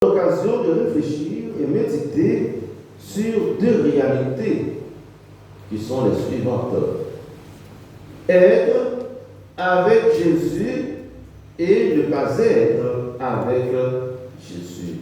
l'occasion de réfléchir et méditer sur deux réalités qui sont les suivantes. Être avec Jésus et ne pas être avec Jésus.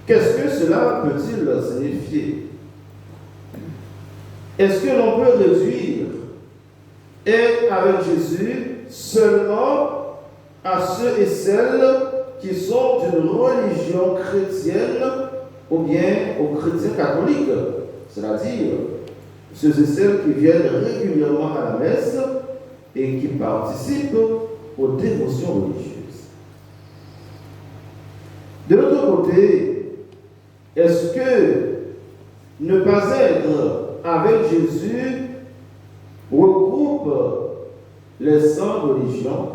Qu'est-ce que cela peut-il signifier? Est-ce que l'on peut réduire être avec Jésus seulement à ceux et celles qui sont d'une religion chrétienne ou bien aux chrétiens catholiques, c'est-à-dire ceux et celles qui viennent régulièrement à la messe et qui participent aux dévotions religieuses? De l'autre côté, est-ce que ne pas être avec Jésus regroupe les sans religion,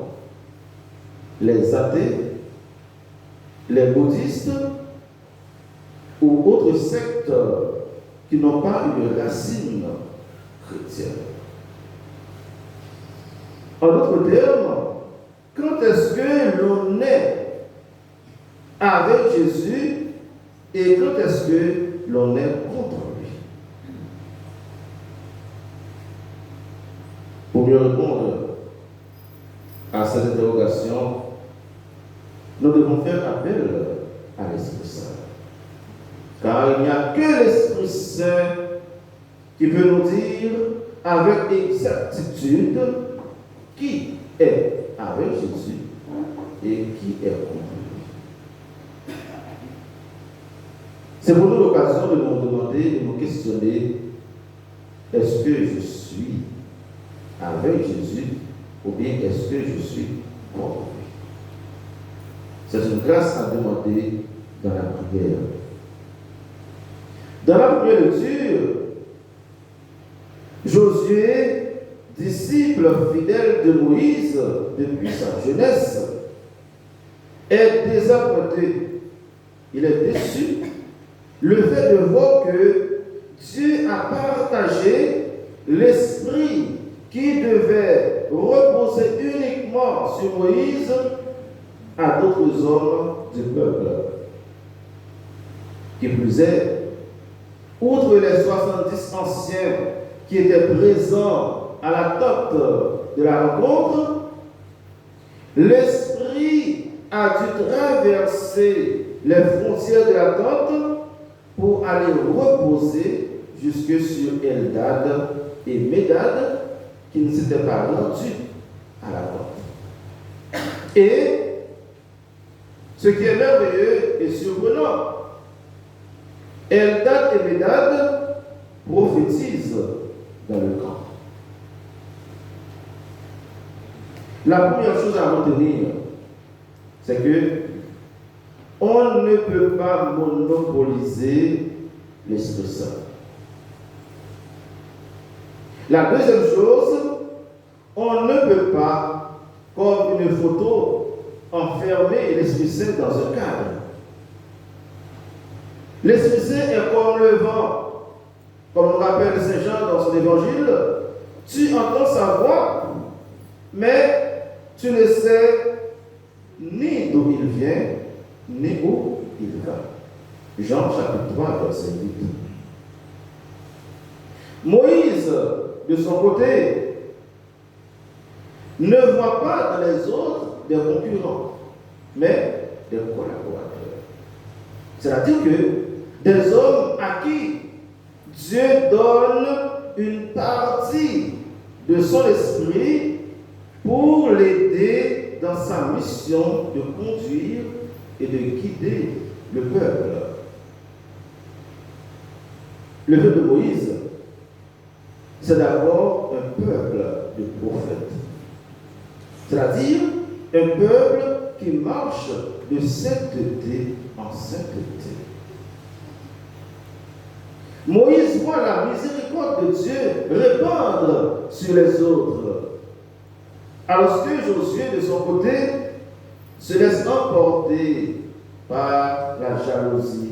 les athées, les bouddhistes ou autres sectes qui n'ont pas une racine chrétienne? En d'autres termes, quand est-ce que l'on est avec Jésus et quand est-ce que l'on est contre lui? Pour mieux répondre à cette interrogation, nous devons faire appel à l'Esprit Saint. Car il n'y a que l'Esprit Saint qui peut nous dire avec exactitude qui est avec Jésus et qui est contre lui. C'est pour nous l'occasion de nous demander, de nous questionner, est-ce que je suis avec Jésus ou bien est-ce que je suis contre lui? C'est une grâce à demander dans la prière. Dans la première lecture, Josué, disciple fidèle de Moïse depuis sa jeunesse, est désappointé. Il est déçu. Le fait de voir que Dieu a partagé l'esprit qui devait reposer uniquement sur Moïse à d'autres hommes du peuple. Qui plus est, outre les 70 anciens qui étaient présents à la tente de la rencontre, l'Esprit a dû traverser les frontières de la tente pour aller reposer jusque sur Eldad et Médad qui ne s'étaient pas rendus à la tente. Et ce qui est merveilleux et surprenant, Eldad et Médad prophétisent dans le camp. La première chose à retenir, c'est que on ne peut pas monopoliser l'Esprit Saint. La deuxième chose, on ne peut pas, comme une photo, enfermer l'Esprit Saint dans un cadre. L'Esprit Saint est comme le vent. Comme nous rappelle Saint Jean dans son évangile, tu entends sa voix, mais tu ne sais ni d'où il vient, ni où il va. Jean chapitre 3, verset 8. Moïse, de son côté, ne voit pas dans les autres des concurrents, mais des collaborateurs. C'est-à-dire que des hommes à qui Dieu donne une partie de son esprit pour l'aider dans sa mission de conduire et de guider le peuple. Le peuple de Moïse, c'est d'abord un peuple de prophètes. C'est-à-dire un peuple qui marche de sainteté en sainteté. Moïse voit la miséricorde de Dieu répandre sur les autres. Alors que Josué, de son côté, se laisse emporter par la jalousie.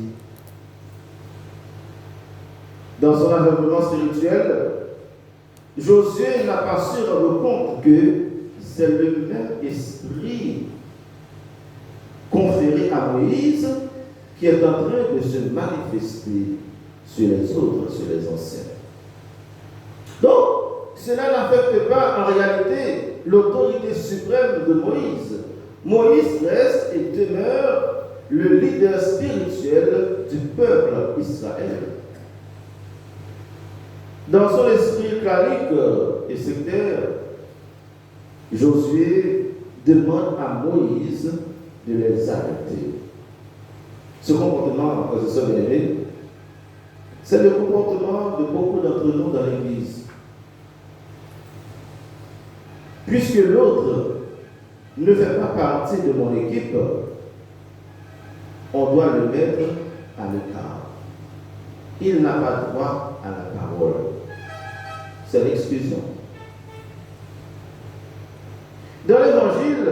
Dans son aveuglement spirituel, Josué n'a pas su rendre compte que c'est le même esprit conféré référer à Moïse qui est en train de se manifester sur les autres, sur les anciens. Donc, cela n'affecte pas en réalité l'autorité suprême de Moïse. Moïse reste et demeure le leader spirituel du peuple Israël. Dans son esprit clanique et sectaire, Josué demande à Moïse de les arrêter. Ce comportement, frères et sœurs bien-aimés, c'est le comportement de beaucoup d'entre nous dans l'Église. Puisque l'autre ne fait pas partie de mon équipe, on doit le mettre à l'écart. Il n'a pas droit à la parole. C'est l'exclusion. Dans l'Évangile,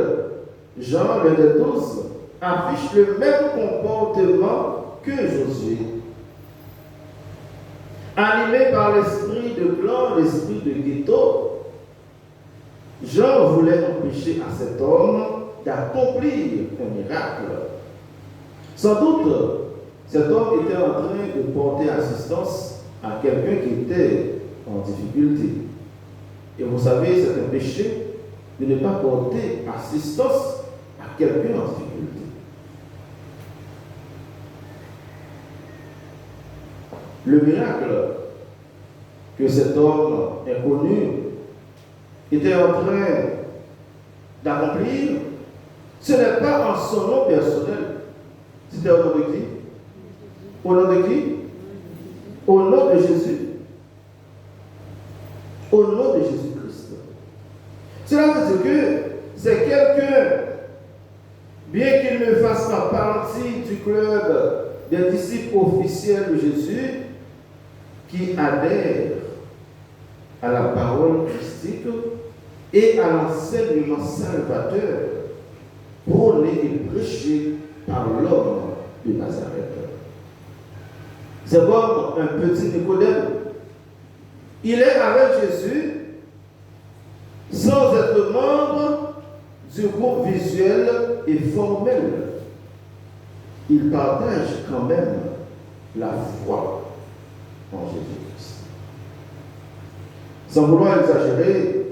Jean, l'un des 12, affiche le même comportement que Josué. Animé par l'esprit de clan, l'esprit de ghetto, Jean voulait empêcher à cet homme d'accomplir un miracle. Sans doute, cet homme était en train de porter assistance à quelqu'un qui était en difficulté. Et vous savez, c'est un péché de ne pas porter assistance à quelqu'un en difficulté. Le miracle que cet homme inconnu était en train d'accomplir, ce n'est pas en son nom personnel. C'était au nom de qui? Au nom de qui? Au nom de Jésus. Au nom de Jésus-Christ. Cela veut dire que c'est quelqu'un, bien qu'il ne fasse pas partie du club des disciples officiels de Jésus, qui adhère à la parole christique et à l'enseignement salvateur prôné et prêché par l'homme de Nazareth. C'est comme un petit Nicodème. Il est avec Jésus sans être membre du groupe visuel et formel. Il partage quand même la foi en Jésus-Christ. Sans vouloir exagérer,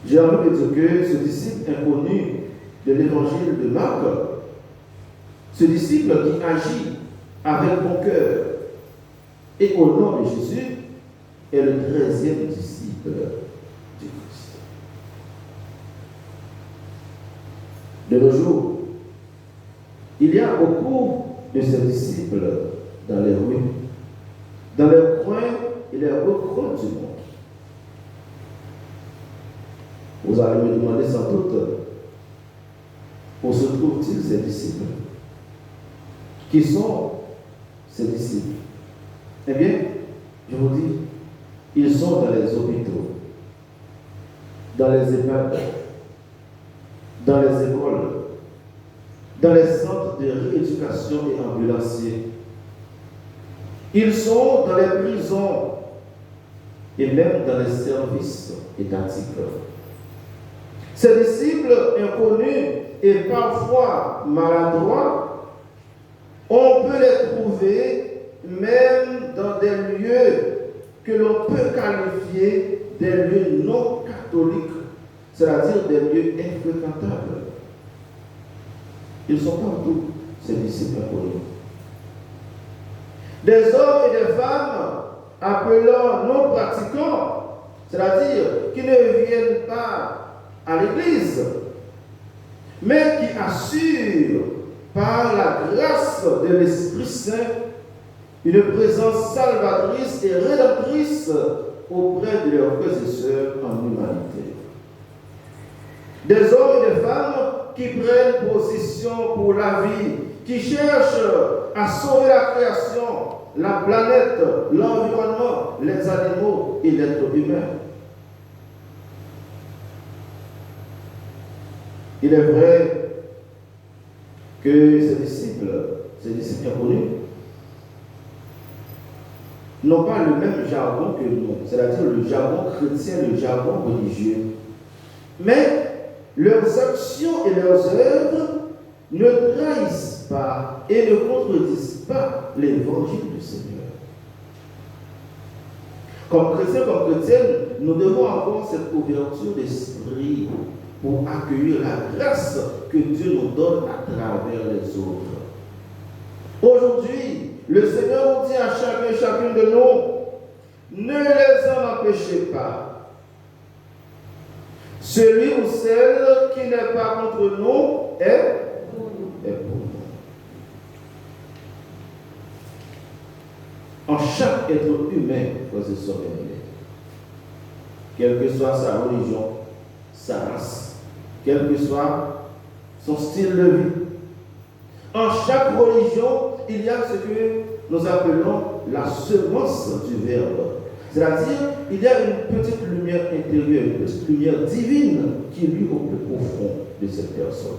j'ai envie de dire que ce disciple inconnu de l'évangile de Marc, ce disciple qui agit avec bon cœur et au nom de Jésus, est le 13e disciple du Christ. De nos jours, il y a beaucoup de ces disciples dans les rues, dans les coins et les recoins du monde. Vous allez me demander sans doute où se trouvent-ils ces disciples? Qui sont ces disciples? Eh bien, je vous dis, ils sont dans les hôpitaux, dans les EHPAD, dans les écoles, dans les centres de rééducation et ambulanciers. Ils sont dans les prisons et même dans les services étatiques. Ces disciples inconnus et parfois maladroits, on peut les trouver même dans des lieux que l'on peut qualifier des lieux non catholiques, c'est-à-dire des lieux infréquentables. Ils sont partout, ces disciples inconnus. Des hommes et des femmes appelant non pratiquants, c'est-à-dire qui ne viennent pas à l'église, mais qui assurent par la grâce de l'Esprit Saint une présence salvatrice et rédemptrice auprès de leurs frères et sœurs en humanité. Des hommes et des femmes qui prennent position pour la vie, qui cherchent à sauver la création, la planète, l'environnement, les animaux et l'être humain. Il est vrai que ces disciples inconnus, n'ont pas le même jargon que nous, c'est-à-dire le jargon chrétien, le jargon religieux. Mais leurs actions et leurs œuvres ne trahissent pas et ne contredisent pas l'évangile du Seigneur. Comme chrétiens, comme chrétiennes, nous devons avoir cette ouverture d'esprit pour accueillir la grâce que Dieu nous donne à travers les autres. Aujourd'hui, le Seigneur nous dit à chacun et chacune de nous, ne les en empêchez pas. Celui ou celle qui n'est pas contre nous est pour nous. En chaque être humain, frères et sœurs bien-aimés, quelle que soit sa religion, sa race, quel que soit son style de vie, en chaque religion, il y a ce que nous appelons la semence du Verbe. C'est-à-dire, il y a une petite lumière intérieure, une petite lumière divine qui luit au plus profond de cette personne.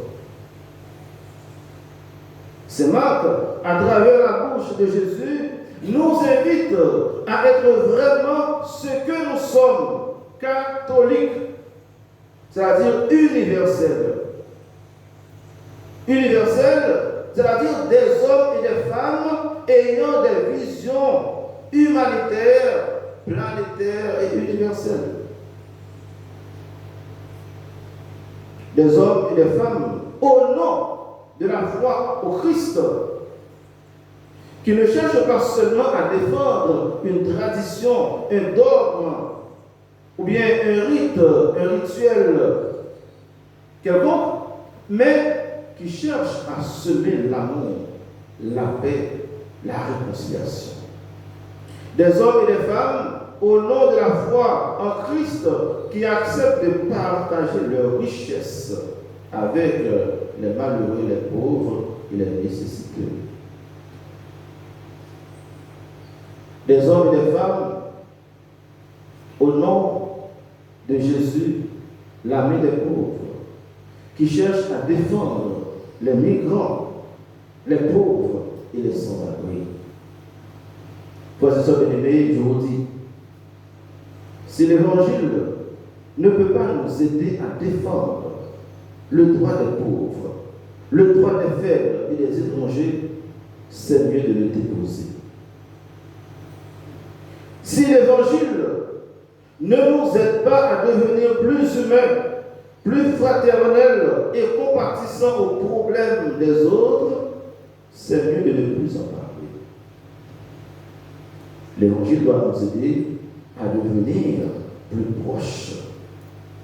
Ces marques, à travers la bouche de Jésus, nous invitent à être vraiment ce que nous sommes, catholiques, c'est-à-dire universels. Universels, c'est-à-dire des hommes et des femmes ayant des visions humanitaires, planétaires et universelles. Des hommes et des femmes au nom de la foi au Christ, qui ne cherchent pas seulement à défendre une tradition, un dogme, ou bien un rite, un rituel quelconque, mais qui cherchent à semer l'amour, la paix, la réconciliation. Des hommes et des femmes, au nom de la foi en Christ, qui acceptent de partager leurs richesses avec les malheureux, les pauvres et les nécessiteux. Des hommes et des femmes, au nom de Jésus, l'ami des pauvres, qui cherchent à défendre les migrants, les pauvres et les sans-abri. Frères et sœurs bien-aimés, je vous dis, si l'Évangile ne peut pas nous aider à défendre le droit des pauvres, le droit des faibles et des étrangers, c'est mieux de le déposer. Si l'Évangile ne nous aide pas à devenir plus humains, plus fraternels et compatissants aux problèmes des autres, c'est mieux de ne plus en parler. L'Évangile doit nous aider à devenir plus proches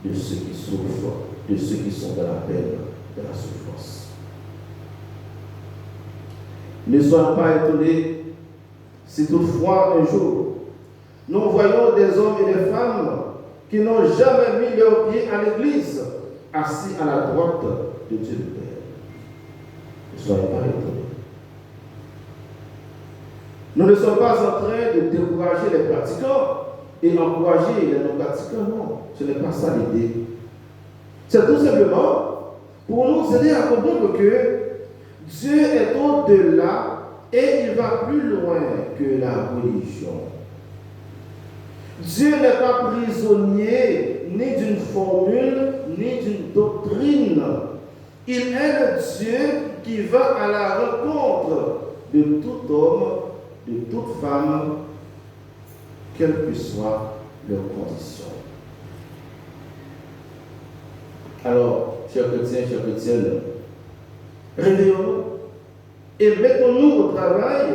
de ceux qui souffrent, de ceux qui sont dans la peine, dans la souffrance. Ne soyons pas étonnés si toutefois un jour, nous voyons des hommes et des femmes qui n'ont jamais mis leurs pieds à l'église, assis à la droite de Dieu le Père. Ne soyez pas étonnés. Nous ne sommes pas en train de décourager les pratiquants et encourager les non-pratiquants, non. Ce n'est pas ça l'idée. C'est tout simplement pour nous aider à comprendre que Dieu est au-delà et il va plus loin que la religion. Dieu n'est pas prisonnier ni d'une formule, ni d'une doctrine. Il est le Dieu qui va à la rencontre de tout homme, de toute femme, quelles que soient leurs conditions. Alors, chers chrétiens, chères chrétiennes, réveillons-nous et mettons-nous au travail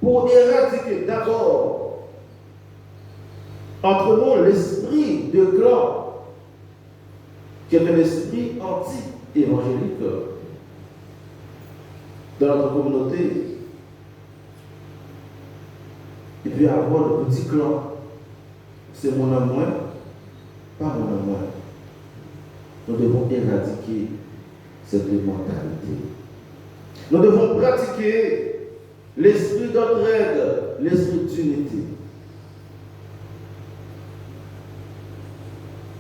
pour éradiquer d'abord entre nous l'esprit de clan, qui est un esprit anti-évangélique dans notre communauté. Il peut y avoir le petit clan. C'est mon à moi, pas mon à moi. Nous devons éradiquer cette mentalité. Nous devons pratiquer l'esprit d'entraide, l'esprit d'unité.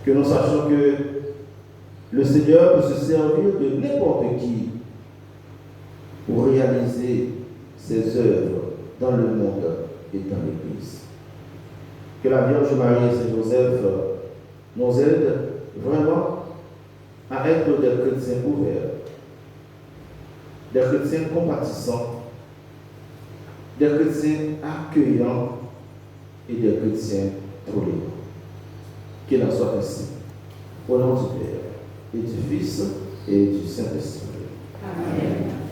Que nous sachions que le Seigneur peut se servir de n'importe qui pour réaliser ses œuvres dans le monde et dans l'Église. Que la Vierge Marie et Saint Joseph nous aident vraiment à être des chrétiens ouverts, des chrétiens compatissants, des chrétiens accueillants et des chrétiens tolérants. Qu'il en soit ainsi. Au nom du Père, et du Fils, et du Saint-Esprit. Amen.